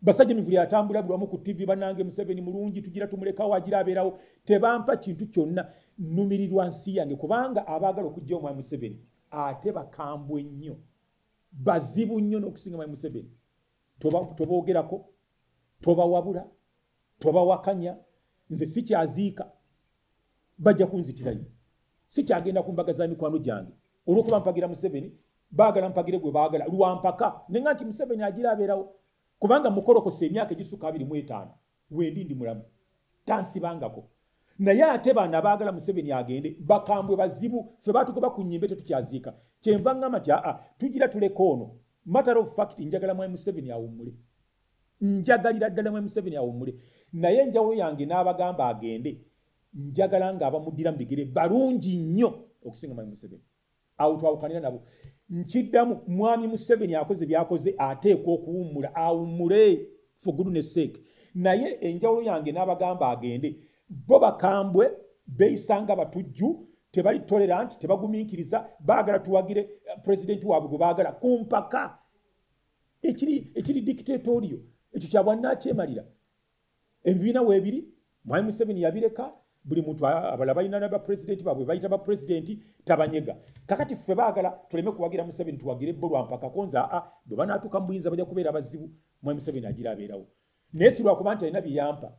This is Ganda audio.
basajja mivuli atambula bulwamu ku TV banange Museveni mulungi tugira tumulekawo agira abeerawo tebampa kintu kyonna numirirwa nsi yange kubanga abaagala okujja omwami Museveni ate bakambwe nnyo bazibu nnyo n'okusinga omwami Museveni toboogerako tobawabula tobawakanya nze sikyaziika bajja kunzitirayo sikyagenda ku mbaga za mikwano gyange olw'okuba mpagira Museveni baagala mpagire gwe baagala lwampaka nenga nti Museveni agira abeerawo kubanga mukolokose emyaka egisuka 25 wendi ndi mulamu tansibangako naye ate baana baagala Museveni agende bakambwe bazibu ffe batugoba ku nnyimbe tetukyaziika kyenva ngamba nti tugira tuleka ono matter of fact njagala mwami Museveni awummule njagalira ddala mwami Museveni awummule naye njawulo yange n'abagamba agende njagala nga abamuddira mu bigere balungi nnyo okusinga mwami Museveni awo twawukanira nabo nkiddamu mwami Museveni akoze byakoze ateekwa okuwummula awummule for goodness sake naye enjawulo yange n'abagamba agende bo bakambwe beeyisanga batujju tebali tolerant tebagumiikiriza baagala tuwagire president waabwe gwe baagala ku mpaka ekiri dictatorial ekyo kyabwannakyemalira ebibiina weebiri mwami Museveni yabireka buli muntu abala balina na bapresidenti baabwe bayita bapresidenti tabanyega kakati ffe baagala tuleme kuwagira Museveni tuwagire bo lwampaka konza bwe banaatuuka mu buyinza bajja kubeera bazibu mwami Museveni agira abeerawo naye si lwakuba nti alina bye yampa